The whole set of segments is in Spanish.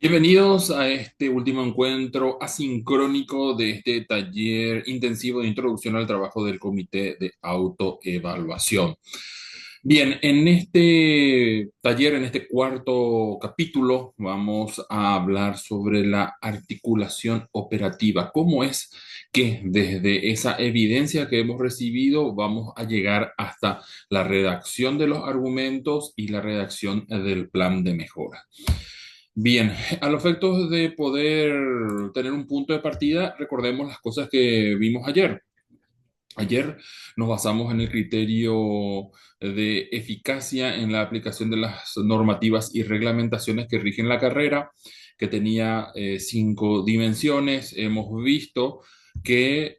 Bienvenidos a este último encuentro asincrónico de este taller intensivo de introducción al trabajo del Comité de Autoevaluación. Bien, en este taller, en este cuarto capítulo, vamos a hablar sobre la articulación operativa. ¿Cómo es que desde esa evidencia que hemos recibido vamos a llegar hasta la redacción de los argumentos y la redacción del plan de mejora? Bien, a los efectos de poder tener un punto de partida, recordemos las cosas que vimos ayer. Ayer nos basamos en el criterio de eficacia en la aplicación de las normativas y reglamentaciones que rigen la carrera, que tenía 5 dimensiones. Hemos visto que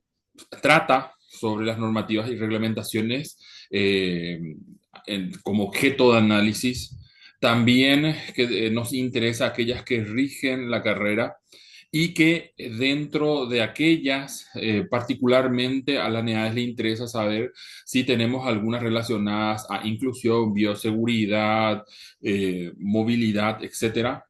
trata sobre las normativas y reglamentaciones como objeto de análisis. También que nos interesa aquellas que rigen la carrera y que dentro de aquellas, particularmente a las NEADES le interesa saber si tenemos algunas relacionadas a inclusión, bioseguridad, movilidad, etcétera,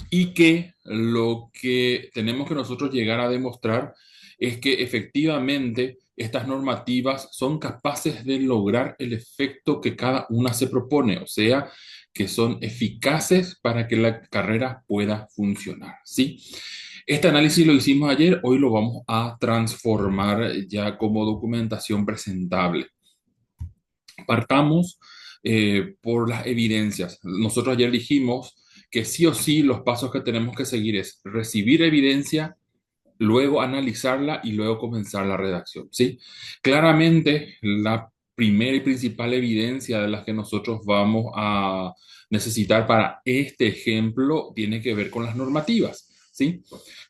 y que lo que tenemos que nosotros llegar a demostrar es que efectivamente estas normativas son capaces de lograr el efecto que cada una se propone, o sea, que son eficaces para que la carrera pueda funcionar, ¿sí? Este análisis lo hicimos ayer, hoy lo vamos a transformar ya como documentación presentable. Partamos por las evidencias. Nosotros ayer dijimos que sí o sí los pasos que tenemos que seguir es recibir evidencia, luego analizarla y luego comenzar la redacción, ¿sí? Claramente, la primera y principal evidencia de las que nosotros vamos a necesitar para este ejemplo tiene que ver con las normativas, ¿sí?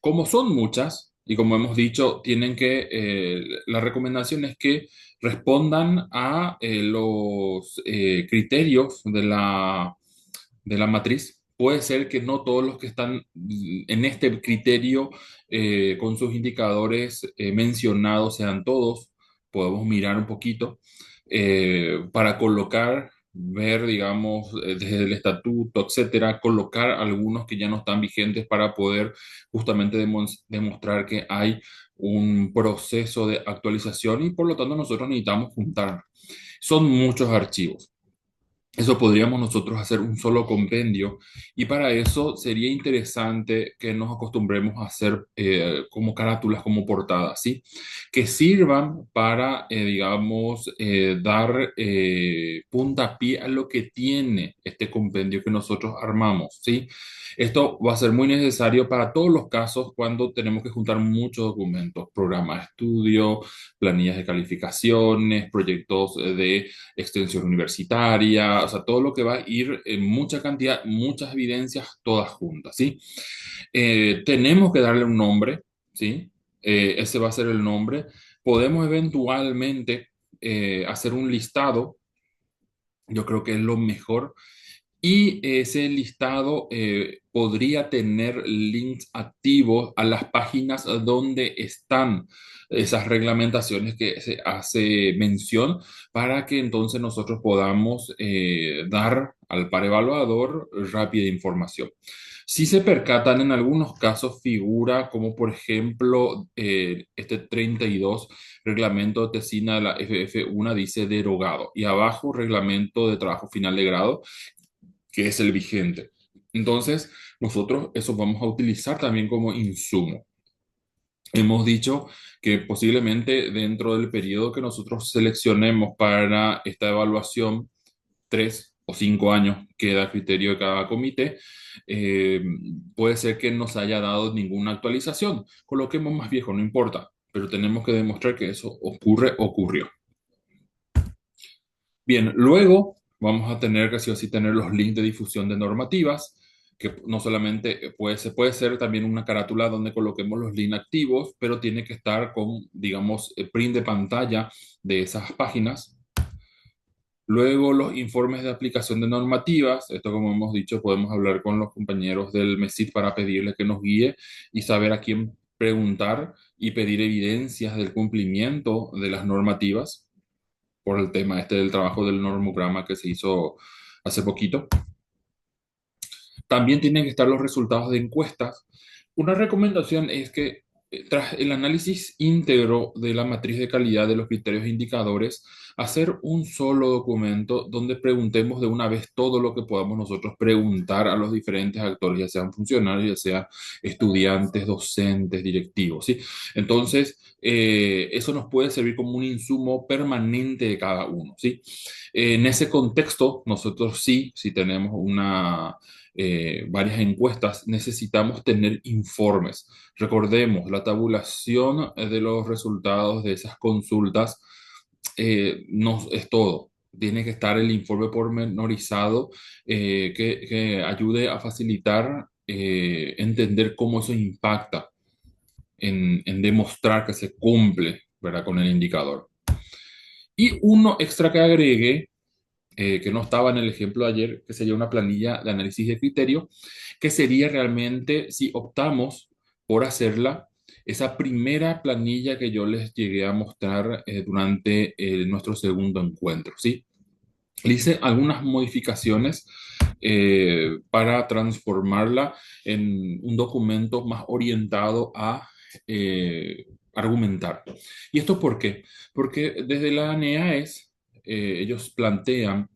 Como son muchas y como hemos dicho, la recomendación es que respondan a los criterios de la matriz. Puede ser que no todos los que están en este criterio con sus indicadores mencionados sean todos. Podemos mirar un poquito para colocar, ver, digamos, desde el estatuto, etcétera, colocar algunos que ya no están vigentes para poder justamente demostrar que hay un proceso de actualización y por lo tanto nosotros necesitamos juntar. Son muchos archivos. Eso podríamos nosotros hacer un solo compendio y para eso sería interesante que nos acostumbremos a hacer como carátulas, como portadas, ¿sí? Que sirvan para, digamos, dar puntapié a lo que tiene este compendio que nosotros armamos, ¿sí? Esto va a ser muy necesario para todos los casos cuando tenemos que juntar muchos documentos, programas de estudio, planillas de calificaciones, proyectos de extensión universitaria, o sea, todo lo que va a ir en mucha cantidad, muchas evidencias, todas juntas, ¿sí? Tenemos que darle un nombre, ¿sí? Ese va a ser el nombre. Podemos eventualmente hacer un listado, yo creo que es lo mejor, y ese listado podría tener links activos a las páginas donde están esas reglamentaciones que se hace mención para que entonces nosotros podamos dar al par evaluador rápida información. Si se percatan, en algunos casos figura como por ejemplo este 32 reglamento de tesina de la FF1 dice derogado y abajo reglamento de trabajo final de grado que es el vigente. Entonces, nosotros eso vamos a utilizar también como insumo. Hemos dicho que posiblemente dentro del periodo que nosotros seleccionemos para esta evaluación, 3 o 5 años, queda a criterio de cada comité, eh, puede ser que no se haya dado ninguna actualización. Coloquemos más viejo, no importa, pero tenemos que demostrar que eso ocurrió. Bien, luego vamos a tener que sí o sí tener los links de difusión de normativas, que no solamente se puede ser también una carátula donde coloquemos los links activos, pero tiene que estar con, digamos, print de pantalla de esas páginas. Luego los informes de aplicación de normativas, esto como hemos dicho, podemos hablar con los compañeros del MESID para pedirle que nos guíe y saber a quién preguntar y pedir evidencias del cumplimiento de las normativas por el tema este del trabajo del normograma que se hizo hace poquito. También tienen que estar los resultados de encuestas. Una recomendación es que tras el análisis íntegro de la matriz de calidad de los criterios e indicadores, hacer un solo documento donde preguntemos de una vez todo lo que podamos nosotros preguntar a los diferentes actores, ya sean funcionarios, ya sean estudiantes, docentes, directivos, ¿sí? Entonces, eso nos puede servir como un insumo permanente de cada uno, ¿sí? En ese contexto, nosotros sí, si tenemos varias encuestas, necesitamos tener informes. Recordemos, la tabulación de los resultados de esas consultas no es todo. Tiene que estar el informe pormenorizado que ayude a facilitar entender cómo eso impacta en demostrar que se cumple, ¿verdad?, con el indicador. Y uno extra que agregué que no estaba en el ejemplo de ayer, que sería una planilla de análisis de criterio, que sería realmente, si optamos por hacerla, esa primera planilla que yo les llegué a mostrar durante nuestro segundo encuentro, ¿sí? Le hice algunas modificaciones para transformarla en un documento más orientado a argumentar. ¿Y esto por qué? Porque desde la NEAES ellos plantean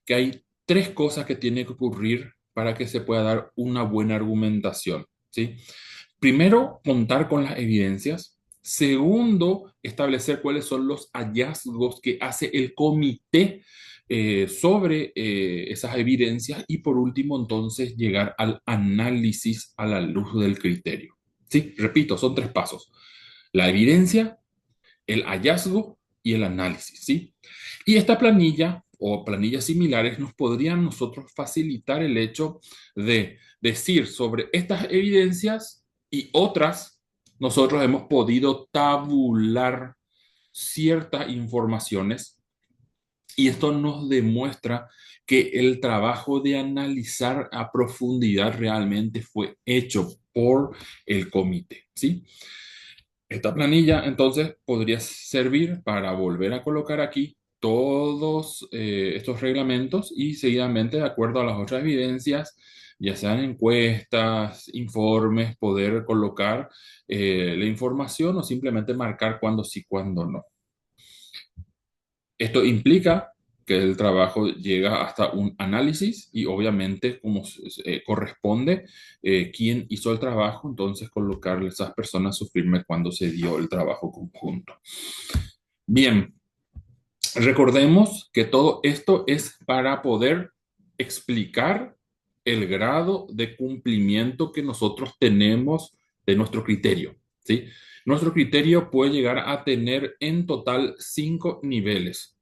que hay tres cosas que tienen que ocurrir para que se pueda dar una buena argumentación, ¿sí? Primero, contar con las evidencias. Segundo, establecer cuáles son los hallazgos que hace el comité sobre esas evidencias. Y por último, entonces, llegar al análisis a la luz del criterio. Sí, repito, son tres pasos. La evidencia, el hallazgo y el análisis, ¿sí? Y esta planilla o planillas similares nos podrían nosotros facilitar el hecho de decir sobre estas evidencias y otras, nosotros hemos podido tabular ciertas informaciones y esto nos demuestra que el trabajo de analizar a profundidad realmente fue hecho por el comité, ¿sí? Esta planilla entonces podría servir para volver a colocar aquí todos estos reglamentos y seguidamente, de acuerdo a las otras evidencias, ya sean encuestas, informes, poder colocar la información o simplemente marcar cuándo sí, cuándo no. Esto implica que el trabajo llega hasta un análisis y obviamente como corresponde quién hizo el trabajo, entonces colocarle a esas personas su firme cuando se dio el trabajo conjunto. Bien, recordemos que todo esto es para poder explicar el grado de cumplimiento que nosotros tenemos de nuestro criterio, ¿sí? Nuestro criterio puede llegar a tener en total 5 niveles.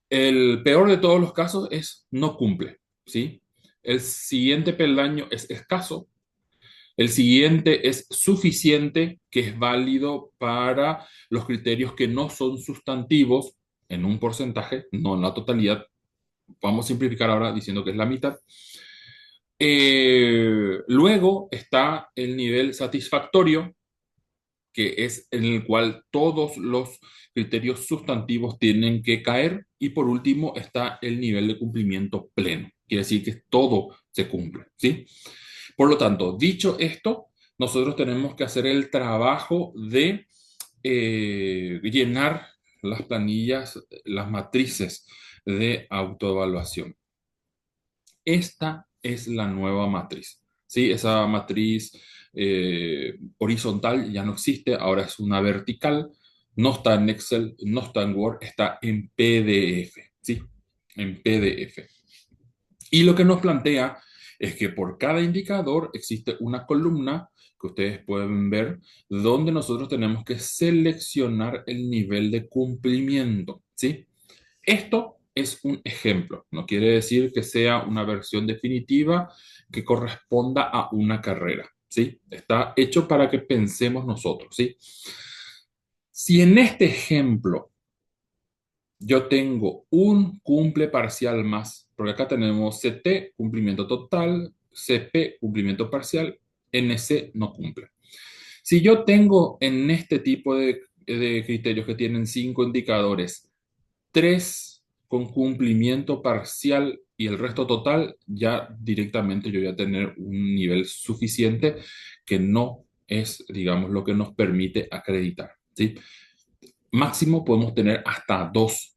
El peor de todos los casos es no cumple, ¿sí? El siguiente peldaño es escaso. El siguiente es suficiente, que es válido para los criterios que no son sustantivos en un porcentaje, no en la totalidad. Vamos a simplificar ahora diciendo que es la mitad. Luego está el nivel satisfactorio, que es en el cual todos los criterios sustantivos tienen que caer. Y por último está el nivel de cumplimiento pleno. Quiere decir que todo se cumple, ¿sí? Por lo tanto, dicho esto, nosotros tenemos que hacer el trabajo de llenar las planillas, las matrices de autoevaluación. Esta es la nueva matriz, ¿sí? Esa matriz horizontal ya no existe, ahora es una vertical, no está en Excel, no está en Word, está en PDF, ¿sí? En PDF. Y lo que nos plantea es que por cada indicador existe una columna que ustedes pueden ver donde nosotros tenemos que seleccionar el nivel de cumplimiento, ¿sí? Esto es un ejemplo, no quiere decir que sea una versión definitiva que corresponda a una carrera, ¿sí? Está hecho para que pensemos nosotros, ¿sí? Si en este ejemplo yo tengo un cumple parcial más, porque acá tenemos CT, cumplimiento total, CP, cumplimiento parcial, NC no cumple. Si yo tengo en este tipo de criterios que tienen 5 indicadores, 3 con cumplimiento parcial y el resto total, ya directamente yo voy a tener un nivel suficiente que no es, digamos, lo que nos permite acreditar, ¿sí? Máximo podemos tener hasta dos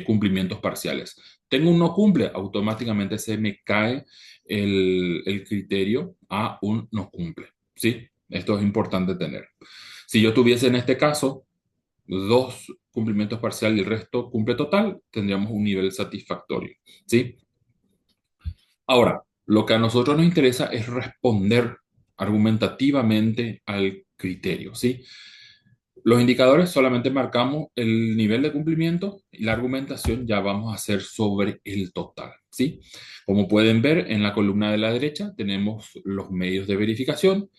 cumplimientos parciales. Tengo un no cumple, automáticamente se me cae el criterio a un no cumple, ¿sí? Esto es importante tener. Si yo tuviese en este caso dos cumplimientos parciales y el resto cumple total, tendríamos un nivel satisfactorio, ¿sí? Ahora, lo que a nosotros nos interesa es responder argumentativamente al criterio, ¿sí? Los indicadores solamente marcamos el nivel de cumplimiento y la argumentación ya vamos a hacer sobre el total, ¿sí? Como pueden ver en la columna de la derecha tenemos los medios de verificación,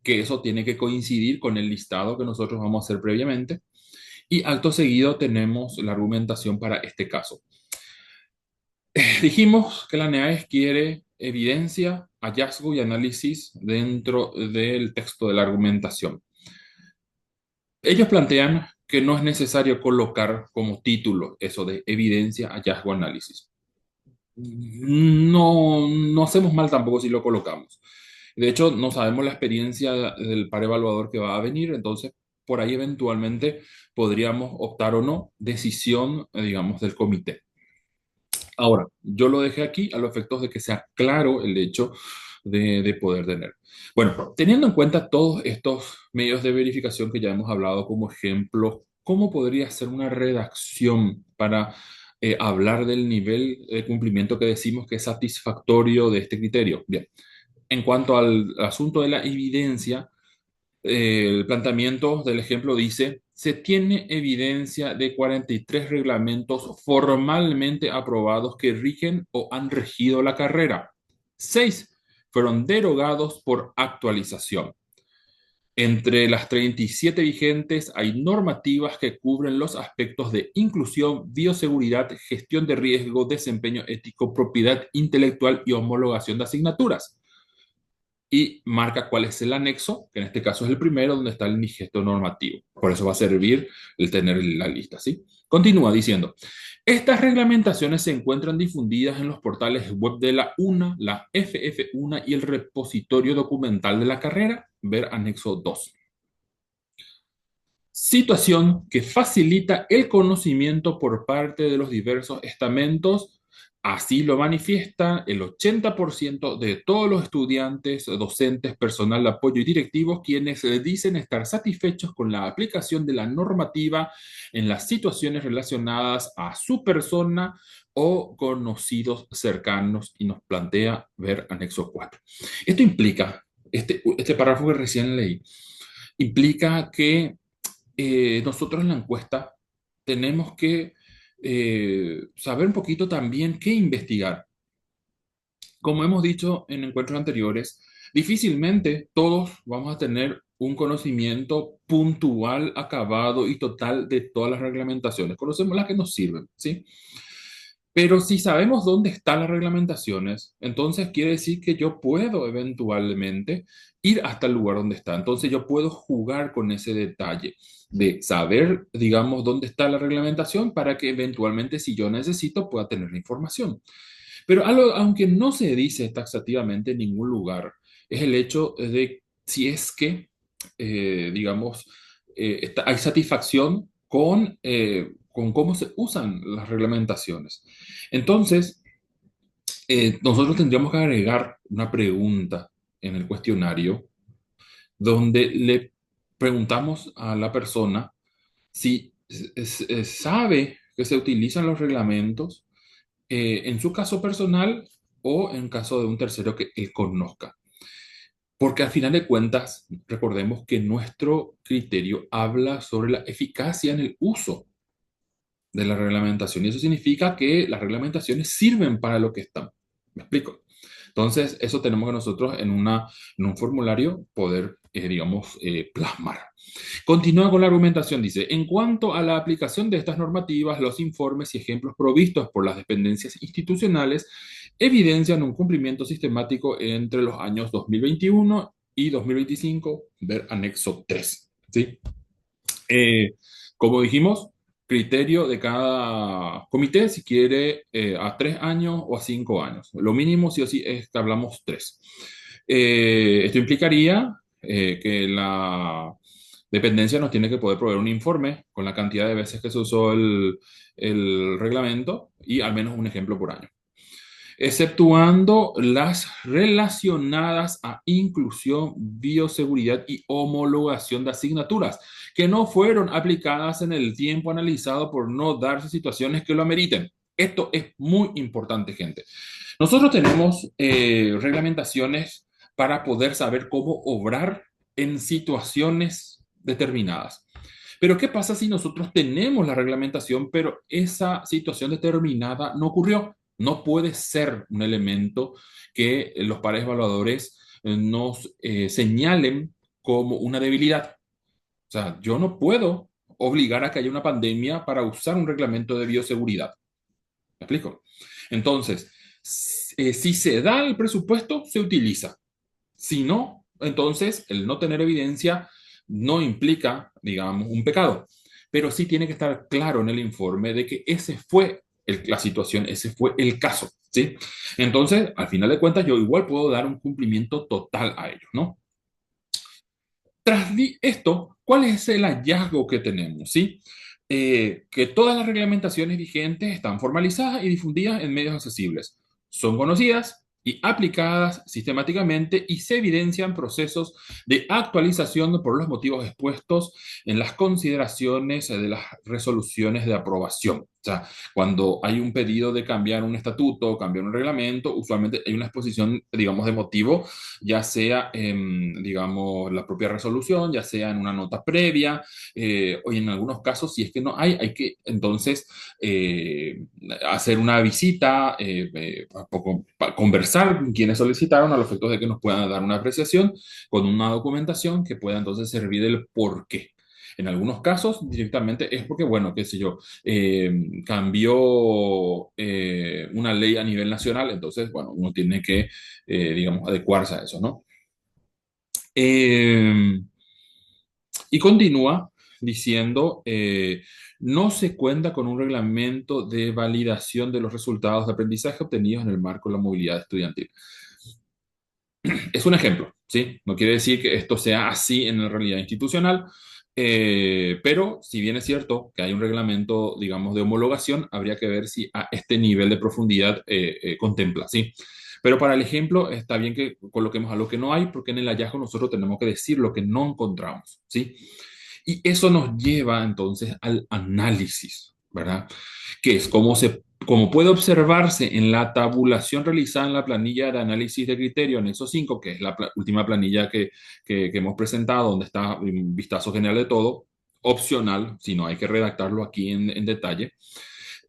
que eso tiene que coincidir con el listado que nosotros vamos a hacer previamente. Y acto seguido tenemos la argumentación para este caso. Dijimos que la NEAES quiere evidencia, hallazgo y análisis dentro del texto de la argumentación. Ellos plantean que no es necesario colocar como título eso de evidencia, hallazgo, análisis. No hacemos mal tampoco si lo colocamos. De hecho, no sabemos la experiencia del par evaluador que va a venir, entonces por ahí eventualmente podríamos optar o no, decisión, digamos, del comité. Ahora, yo lo dejé aquí a los efectos de que sea claro el hecho de poder tener. Bueno, teniendo en cuenta todos estos medios de verificación que ya hemos hablado como ejemplo, ¿cómo podría ser una redacción para hablar del nivel de cumplimiento que decimos que es satisfactorio de este criterio? Bien, en cuanto al asunto de la evidencia, el planteamiento del ejemplo dice, se tiene evidencia de 43 reglamentos formalmente aprobados que rigen o han regido la carrera. 6 fueron derogados por actualización. Entre las 37 vigentes hay normativas que cubren los aspectos de inclusión, bioseguridad, gestión de riesgo, desempeño ético, propiedad intelectual y homologación de asignaturas, y marca cuál es el anexo, que en este caso es el primero, donde está el nigesto normativo. Por eso va a servir el tener la lista, ¿sí? Continúa diciendo, estas reglamentaciones se encuentran difundidas en los portales web de la UNA, la FF1 y el repositorio documental de la carrera, ver anexo 2. Situación que facilita el conocimiento por parte de los diversos estamentos. Así lo manifiesta el 80% de todos los estudiantes, docentes, personal de apoyo y directivos, quienes dicen estar satisfechos con la aplicación de la normativa en las situaciones relacionadas a su persona o conocidos cercanos, y nos plantea ver anexo 4. Esto implica, este párrafo que recién leí, implica que nosotros en la encuesta tenemos que saber un poquito también qué investigar. Como hemos dicho en encuentros anteriores, difícilmente todos vamos a tener un conocimiento puntual, acabado y total de todas las reglamentaciones. Conocemos las que nos sirven, ¿sí? Pero si sabemos dónde están las reglamentaciones, entonces quiere decir que yo puedo eventualmente ir hasta el lugar donde está. Entonces yo puedo jugar con ese detalle de saber, digamos, dónde está la reglamentación para que eventualmente, si yo necesito, pueda tener la información. Pero algo, aunque no se dice taxativamente en ningún lugar, es el hecho de si es que, digamos, hay satisfacción con cómo se usan las reglamentaciones. Entonces, nosotros tendríamos que agregar una pregunta en el cuestionario donde le preguntamos a la persona si sabe que se utilizan los reglamentos en su caso personal o en caso de un tercero que él conozca. Porque al final de cuentas, recordemos que nuestro criterio habla sobre la eficacia en el uso de la reglamentación. Y eso significa que las reglamentaciones sirven para lo que están. ¿Me explico? Entonces, eso tenemos que nosotros en un formulario poder, digamos, plasmar. Continúa con la argumentación, dice, en cuanto a la aplicación de estas normativas, los informes y ejemplos provistos por las dependencias institucionales evidencian un cumplimiento sistemático entre los años 2021 y 2025, ver anexo 3. ¿Sí? Como dijimos, Criterio de cada comité si quiere a 3 años o a 5 años. Lo mínimo sí o sí es que hablamos tres. Esto implicaría que la dependencia nos tiene que poder proveer un informe con la cantidad de veces que se usó el reglamento y al menos un ejemplo por año, exceptuando las relacionadas a inclusión, bioseguridad y homologación de asignaturas que no fueron aplicadas en el tiempo analizado por no darse situaciones que lo ameriten. Esto es muy importante, gente. Nosotros tenemos reglamentaciones para poder saber cómo obrar en situaciones determinadas. Pero ¿qué pasa si nosotros tenemos la reglamentación, pero esa situación determinada no ocurrió? No puede ser un elemento que los pares evaluadores nos señalen como una debilidad. O sea, yo no puedo obligar a que haya una pandemia para usar un reglamento de bioseguridad. ¿Me explico? Entonces, si se da el presupuesto, se utiliza. Si no, entonces el no tener evidencia no implica, digamos, un pecado, pero sí tiene que estar claro en el informe de que ese fue la situación, ese fue el caso, ¿sí? Entonces, al final de cuentas, yo igual puedo dar un cumplimiento total a ellos, ¿no? Tras esto, ¿cuál es el hallazgo que tenemos, sí? Que todas las reglamentaciones vigentes están formalizadas y difundidas en medios accesibles. Son conocidas y aplicadas sistemáticamente y se evidencian procesos de actualización por los motivos expuestos en las consideraciones de las resoluciones de aprobación. O sea, cuando hay un pedido de cambiar un estatuto o cambiar un reglamento, usualmente hay una exposición, digamos, de motivo, ya sea en, digamos, la propia resolución, ya sea en una nota previa, o en algunos casos, si es que no hay, hay que entonces hacer una visita, para conversar con quienes solicitaron a los efectos de que nos puedan dar una apreciación con una documentación que pueda entonces servir el porqué. En algunos casos, directamente es porque, bueno, qué sé yo, cambió una ley a nivel nacional, entonces, bueno, uno tiene que, digamos, adecuarse a eso, ¿no? Eh, y continúa diciendo, no se cuenta con un reglamento de validación de los resultados de aprendizaje obtenidos en el marco de la movilidad estudiantil. Es un ejemplo, ¿sí? No quiere decir que esto sea así en la realidad institucional, pero si bien es cierto que hay un reglamento, digamos, de homologación, habría que ver si a este nivel de profundidad contempla, ¿sí? Pero para el ejemplo, está bien que coloquemos a lo que no hay, porque en el hallazgo nosotros tenemos que decir lo que no encontramos, ¿sí? Y eso nos lleva entonces al análisis, ¿verdad? Que es como puede observarse en la tabulación realizada en la planilla de análisis de criterio, anexo 5, que es la última planilla que hemos presentado, donde está un vistazo general de todo, opcional, si no hay que redactarlo aquí en detalle,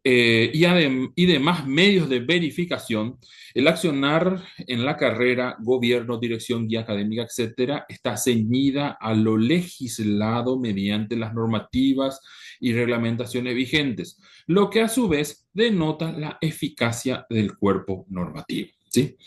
y demás medios de verificación, el accionar en la carrera, gobierno, dirección, guía académica, etcétera, está ceñida a lo legislado mediante las normativas y reglamentaciones vigentes, lo que a su vez denota la eficacia del cuerpo normativo, ¿sí?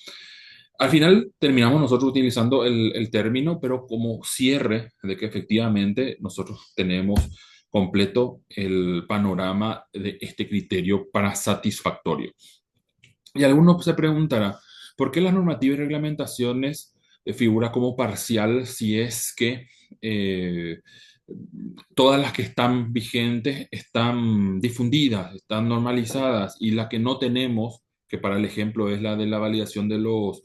Al final terminamos nosotros utilizando el término, pero como cierre de que efectivamente nosotros tenemos completo el panorama de este criterio para satisfactorio. Y alguno se preguntará, ¿por qué las normativas y reglamentaciones figura como parcial si es que eh, todas las que están vigentes están difundidas, están normalizadas y las que no tenemos, que para el ejemplo es la de la validación de los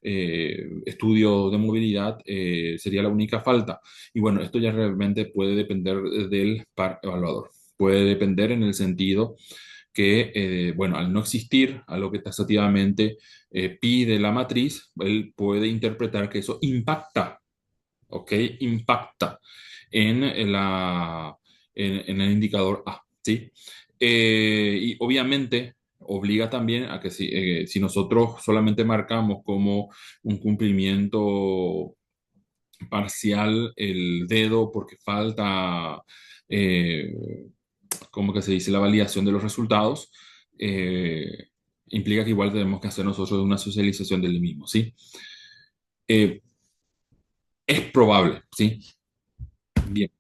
estudios de movilidad, sería la única falta? Y bueno, esto ya realmente puede depender del par evaluador. Puede depender en el sentido que, bueno, al no existir a lo que taxativamente pide la matriz, él puede interpretar que eso impacta, ¿ok? Impacta en, en el indicador A, ¿sí? Y obviamente obliga también a que si nosotros solamente marcamos como un cumplimiento parcial el dedo porque falta, eh, como que se dice, la validación de los resultados, eh, implica que igual tenemos que hacer nosotros una socialización del mismo, ¿sí? Eh, es probable, ¿sí? Bien.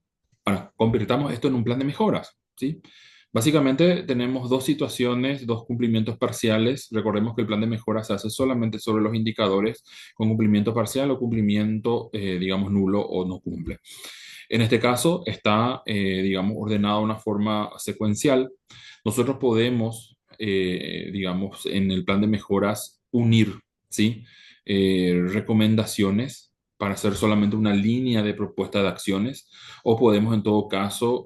Ahora, convirtamos esto en un plan de mejoras, ¿sí? Básicamente tenemos dos situaciones, dos cumplimientos parciales. Recordemos que el plan de mejora se hace solamente sobre los indicadores con cumplimiento parcial o cumplimiento, digamos, nulo o no cumple. En este caso está, digamos, ordenado de una forma secuencial. Nosotros podemos, digamos, en el plan de mejoras unir, ¿sí? Recomendaciones para hacer solamente una línea de propuesta de acciones, o podemos en todo caso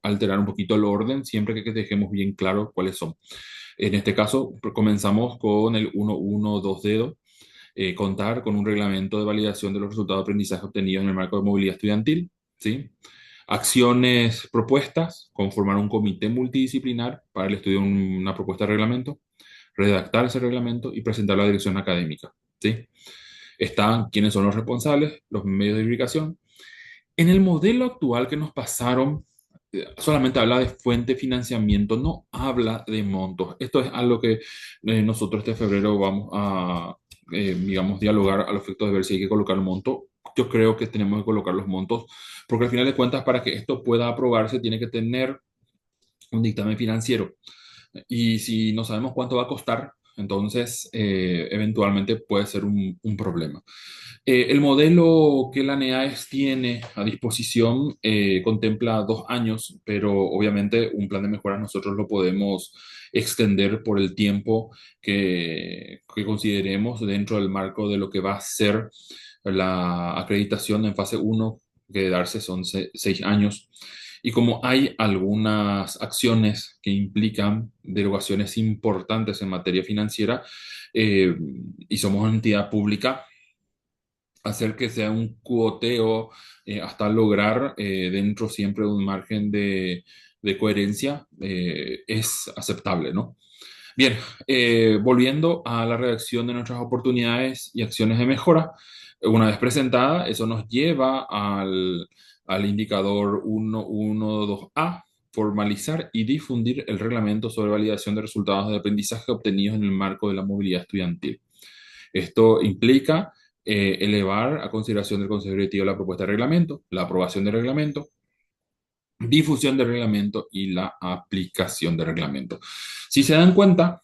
alterar un poquito el orden siempre que dejemos bien claro cuáles son. En este caso, comenzamos con el 1.1.2 dedo, contar con un reglamento de validación de los resultados de aprendizaje obtenidos en el marco de movilidad estudiantil, ¿sí? Acciones propuestas, conformar un comité multidisciplinar para el estudio de una propuesta de reglamento, redactar ese reglamento y presentarlo a la dirección académica, ¿sí? Están quiénes son los responsables, los medios de verificación. En el modelo actual que nos pasaron, solamente habla de fuente de financiamiento, no habla de montos. Esto es algo que nosotros este febrero vamos a, digamos, dialogar a los efectos de ver si hay que colocar un monto. Yo creo que tenemos que colocar los montos, porque al final de cuentas, para que esto pueda aprobarse, tiene que tener un dictamen financiero. Y si no sabemos cuánto va a costar, entonces eventualmente puede ser un problema. El modelo que la NEAES tiene a disposición contempla 2 años, pero obviamente un plan de mejoras nosotros lo podemos extender por el tiempo que consideremos dentro del marco de lo que va a ser la acreditación en fase uno, que de darse son 6 años. Y como hay algunas acciones que implican derogaciones importantes en materia financiera, eh, y somos una entidad pública, hacer que sea un cuoteo hasta lograr dentro siempre de un margen de coherencia es aceptable, ¿no? Bien, volviendo a la redacción de nuestras oportunidades y acciones de mejora, una vez presentada, eso nos lleva al indicador 1.1.2a, formalizar y difundir el reglamento sobre validación de resultados de aprendizaje obtenidos en el marco de la movilidad estudiantil. Esto implica elevar a consideración del Consejo Directivo la propuesta de reglamento, la aprobación del reglamento, difusión del reglamento y la aplicación del reglamento. Si se dan cuenta,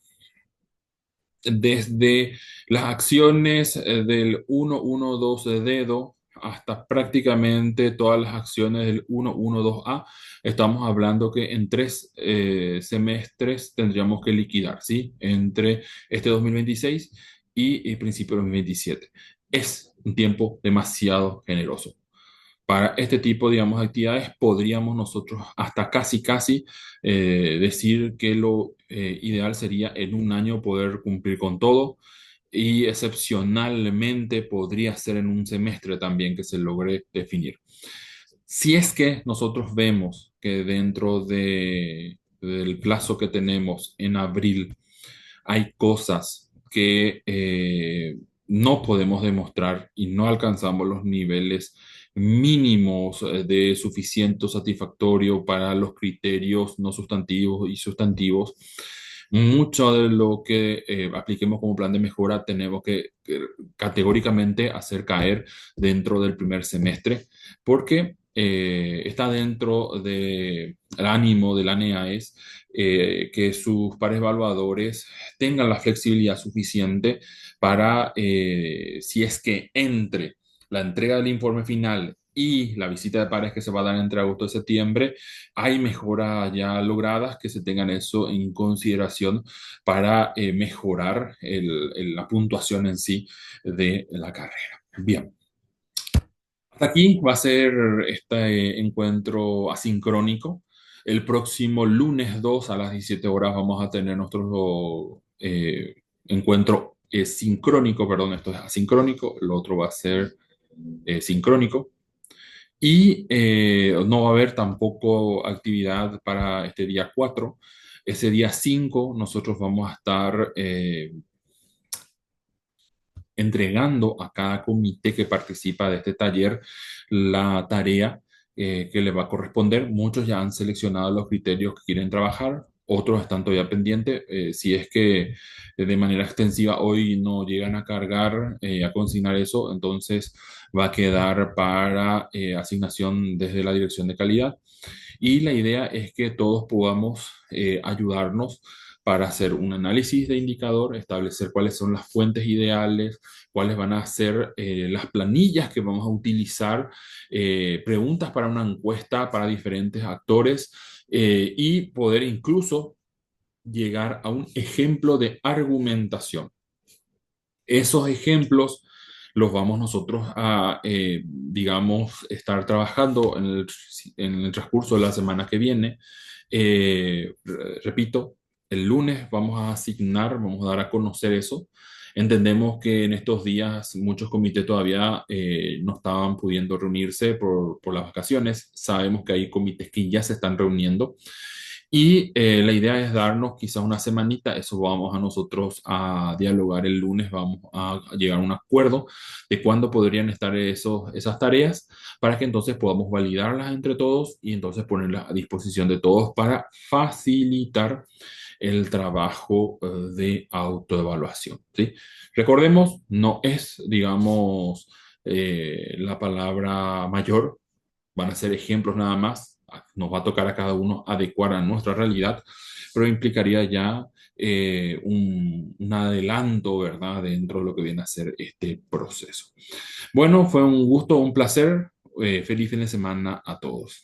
desde las acciones del 1.1.2 de dedo hasta prácticamente todas las acciones del 1.1.2a, estamos hablando que en 3 semestres tendríamos que liquidar, ¿sí? Entre este 2026 y el principio de 2027. Es un tiempo demasiado generoso. Para este tipo, digamos, de actividades podríamos nosotros hasta casi decir que lo ideal sería en un año poder cumplir con todo, y excepcionalmente podría ser en un semestre también que se logre definir. Si es que nosotros vemos que dentro del plazo que tenemos en abril hay cosas que no podemos demostrar y no alcanzamos los niveles mínimos de suficiente o satisfactorio para los criterios no sustantivos y sustantivos, mucho de lo que apliquemos como plan de mejora tenemos que categóricamente hacer caer dentro del primer semestre, porque está dentro del ánimo de la NEAES que sus pares evaluadores tengan la flexibilidad suficiente para, si es que entre la entrega del informe final y la visita de pares que se va a dar entre agosto y septiembre, hay mejoras ya logradas, que se tengan eso en consideración para mejorar la puntuación en sí de la carrera. Bien. Hasta aquí va a ser este encuentro asincrónico. El próximo lunes 2 a las 17 horas vamos a tener nuestro encuentro sincrónico, perdón, esto es asincrónico, lo otro va a ser sincrónico. Y no va a haber tampoco actividad para este día 4. Ese día 5 nosotros vamos a estar entregando a cada comité que participa de este taller la tarea que le va a corresponder. Muchos ya han seleccionado los criterios que quieren trabajar, otros están todavía pendientes. Si es que de manera extensiva hoy no llegan a cargar, a consignar eso, entonces va a quedar para asignación desde la dirección de calidad. Y la idea es que todos podamos ayudarnos para hacer un análisis de indicador, establecer cuáles son las fuentes ideales, cuáles van a ser las planillas que vamos a utilizar, preguntas para una encuesta para diferentes actores y poder incluso llegar a un ejemplo de argumentación. Esos ejemplos los vamos nosotros a, digamos, estar trabajando en el transcurso de la semana que viene. Repito, el lunes vamos a asignar, vamos a dar a conocer eso. Entendemos que en estos días muchos comités todavía no estaban pudiendo reunirse por las vacaciones. Sabemos que hay comités que ya se están reuniendo. Y la idea es darnos quizás una semanita, eso vamos a nosotros a dialogar el lunes, vamos a llegar a un acuerdo de cuándo podrían estar esas tareas para que entonces podamos validarlas entre todos y entonces ponerlas a disposición de todos para facilitar el trabajo de autoevaluación, ¿sí? Recordemos, no es, digamos, la palabra mayor, van a ser ejemplos nada más, nos va a tocar a cada uno adecuar a nuestra realidad, pero implicaría ya un adelanto, ¿verdad?, dentro de lo que viene a ser este proceso. Bueno, fue un gusto, un placer. Feliz fin de semana a todos.